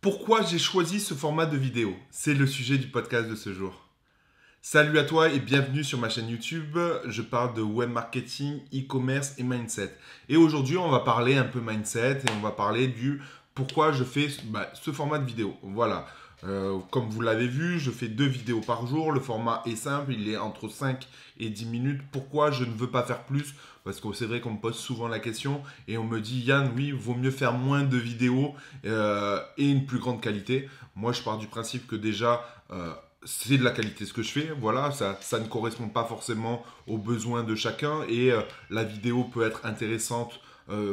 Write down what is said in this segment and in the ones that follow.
Pourquoi j'ai choisi ce format de vidéo? C'est le sujet du podcast de ce jour. Salut à toi et bienvenue sur ma chaîne YouTube. Je parle de web marketing, e-commerce et mindset. Et aujourd'hui, on va parler un peu mindset et on va parler du pourquoi je fais ce format de vidéo. Voilà. Comme vous l'avez vu, je fais 2 vidéos par jour. Le format est simple, il est entre 5 et 10 minutes. Pourquoi je ne veux pas faire plus? Parce que c'est vrai qu'on me pose souvent la question et on me dit Yann, oui, vaut mieux faire moins de vidéos et une plus grande qualité. Moi, je pars du principe que déjà, c'est de la qualité ce que je fais. Voilà, ça ne correspond pas forcément aux besoins de chacun et la vidéo peut être intéressante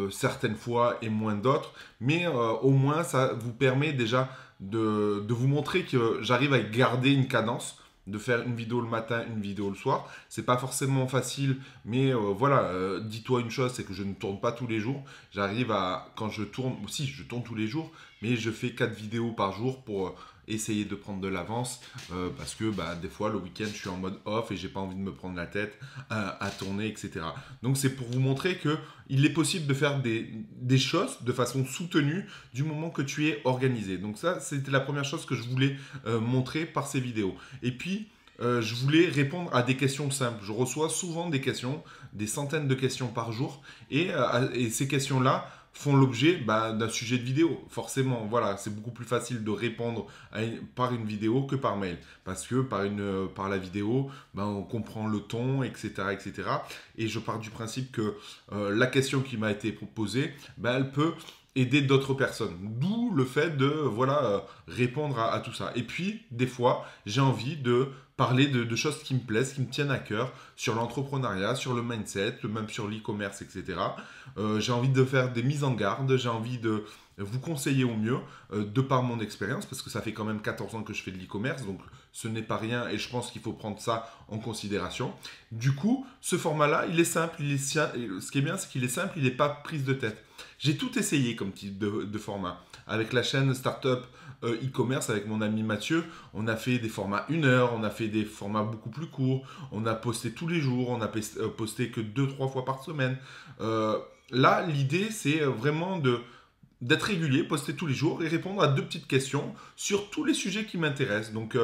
certaines fois et moins d'autres. Mais au moins, ça vous permet déjà de vous montrer que j'arrive à garder une cadence, de faire une vidéo le matin, une vidéo le soir. C'est pas forcément facile, mais voilà, dis-toi une chose, c'est que je ne tourne pas tous les jours. J'arrive à, quand je tourne, aussi je tourne tous les jours, mais je fais 4 vidéos par jour pour essayer de prendre de l'avance parce que des fois le week-end je suis en mode off et j'ai pas envie de me prendre la tête à tourner, etc. Donc c'est pour vous montrer que il est possible de faire des choses de façon soutenue du moment que tu es organisé. Donc ça, c'était la première chose que je voulais montrer par ces vidéos. Et puis, je voulais répondre à des questions simples. Je reçois souvent des questions, des centaines de questions par jour, et ces questions-là font l'objet d'un sujet de vidéo. Forcément, voilà, c'est beaucoup plus facile de répondre par une vidéo que par mail. Parce que par la vidéo, on comprend le ton, etc., etc. Et je pars du principe que la question qui m'a été proposée, elle peut aider d'autres personnes. D'où le fait de répondre à tout ça. Et puis, des fois, j'ai envie de parler de choses qui me plaisent, qui me tiennent à cœur, sur l'entrepreneuriat, sur le mindset, même sur l'e-commerce, etc. J'ai envie de faire des mises en garde, j'ai envie de vous conseiller au mieux, de par mon expérience, parce que ça fait quand même 14 ans que je fais de l'e-commerce, donc ce n'est pas rien, et je pense qu'il faut prendre ça en considération. Du coup, ce format-là, il est simple, ce qui est bien, c'est qu'il est simple, il n'est pas prise de tête. J'ai tout essayé comme type de format. Avec la chaîne Startup e-commerce, avec mon ami Mathieu, on a fait des formats 1 heure, on a fait des formats beaucoup plus courts, on a posté tous les jours, on a posté que 2-3 fois par semaine. Là, l'idée, c'est vraiment d'être régulier, poster tous les jours et répondre à 2 petites questions sur tous les sujets qui m'intéressent. Donc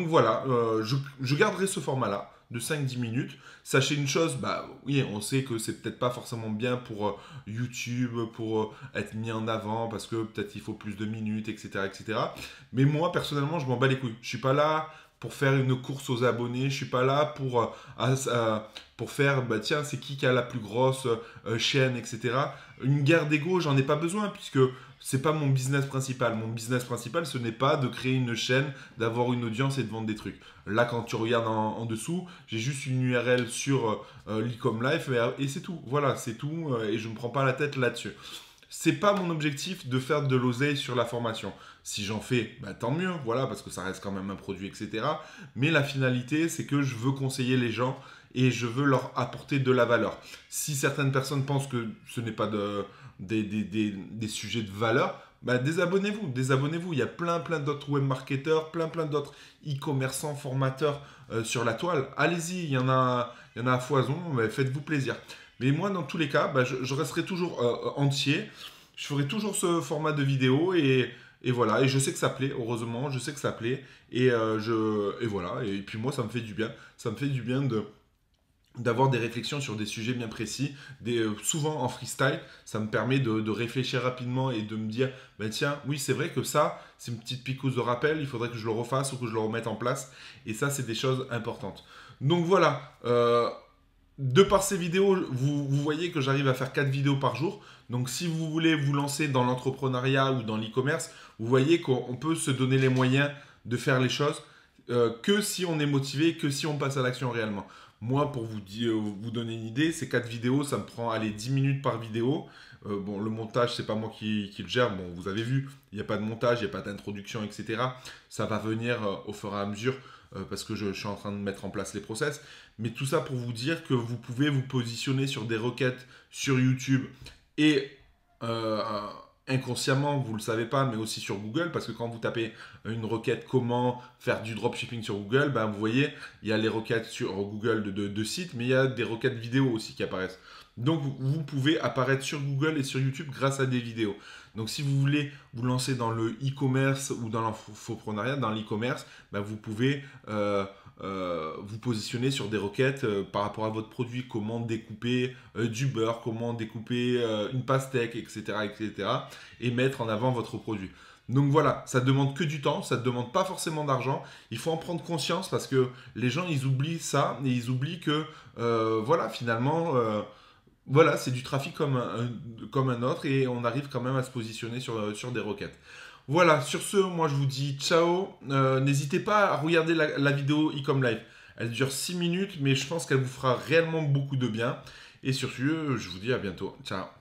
voilà, je garderai ce format-là de 5-10 minutes. Sachez une chose, oui, on sait que c'est peut-être pas forcément bien pour YouTube, pour être mis en avant, parce que peut-être il faut plus de minutes, etc., etc. Mais moi, personnellement, je m'en bats les couilles. Je suis pas là pour faire une course aux abonnés, je suis pas là pour faire, tiens, c'est qui a la plus grosse chaîne, etc. Une guerre d'ego, j'en ai pas besoin, puisque c'est pas mon business principal. Mon business principal, ce n'est pas de créer une chaîne, d'avoir une audience et de vendre des trucs. Là, quand tu regardes en dessous, j'ai juste une URL sur l'Ecom Life et c'est tout. Voilà, c'est tout et je ne me prends pas la tête là-dessus. C'est pas mon objectif de faire de l'oseille sur la formation. Si j'en fais, tant mieux, voilà, parce que ça reste quand même un produit, etc. Mais la finalité, c'est que je veux conseiller les gens et je veux leur apporter de la valeur. Si certaines personnes pensent que ce n'est pas des sujets de valeur, désabonnez-vous, désabonnez-vous. Il y a plein d'autres webmarketeurs, plein d'autres e-commerçants, formateurs sur la toile. Allez-y, il y en a à foison, faites-vous plaisir. Mais moi, dans tous les cas, je resterai toujours entier. Je ferai toujours ce format de vidéo et voilà. Et je sais que ça plaît, heureusement, je sais que ça plaît. Et voilà. Et puis moi, ça me fait du bien. Ça me fait du bien d'avoir des réflexions sur des sujets bien précis, souvent en freestyle, ça me permet de réfléchir rapidement et de me dire, tiens, oui, c'est vrai que ça, c'est une petite picouse de rappel, il faudrait que je le refasse ou que je le remette en place, et ça, c'est des choses importantes. Donc voilà, de par ces vidéos, vous voyez que j'arrive à faire 4 vidéos par jour, donc si vous voulez vous lancer dans l'entrepreneuriat ou dans l'e-commerce, vous voyez qu'on peut se donner les moyens de faire les choses que si on est motivé, que si on passe à l'action réellement. Moi, pour vous donner une idée, ces 4 vidéos, ça me prend 10 minutes par vidéo. Bon, le montage, c'est pas moi qui le gère. Bon, vous avez vu, il n'y a pas de montage, il n'y a pas d'introduction, etc. Ça va venir au fur et à mesure parce que je suis en train de mettre en place les process. Mais tout ça pour vous dire que vous pouvez vous positionner sur des requêtes sur YouTube et inconsciemment, vous ne le savez pas, mais aussi sur Google, parce que quand vous tapez une requête comment faire du dropshipping sur Google, vous voyez, il y a les requêtes sur Google de sites, mais il y a des requêtes vidéo aussi qui apparaissent. Donc, vous pouvez apparaître sur Google et sur YouTube grâce à des vidéos. Donc, si vous voulez vous lancer dans le e-commerce ou dans l'infoprenariat, dans l'e-commerce, bah, vous pouvez vous positionner sur des requêtes par rapport à votre produit, comment découper du beurre, comment découper une pastèque, etc., etc., et mettre en avant votre produit. Donc voilà, ça demande que du temps, ça ne demande pas forcément d'argent. Il faut en prendre conscience parce que les gens, ils oublient ça et ils oublient que, voilà, finalement, voilà, c'est du trafic comme un autre et on arrive quand même à se positionner sur des requêtes. Voilà, sur ce, moi je vous dis ciao. N'hésitez pas à regarder la vidéo Ecom Live. Elle dure 6 minutes, mais je pense qu'elle vous fera réellement beaucoup de bien. Et sur ce, je vous dis à bientôt. Ciao.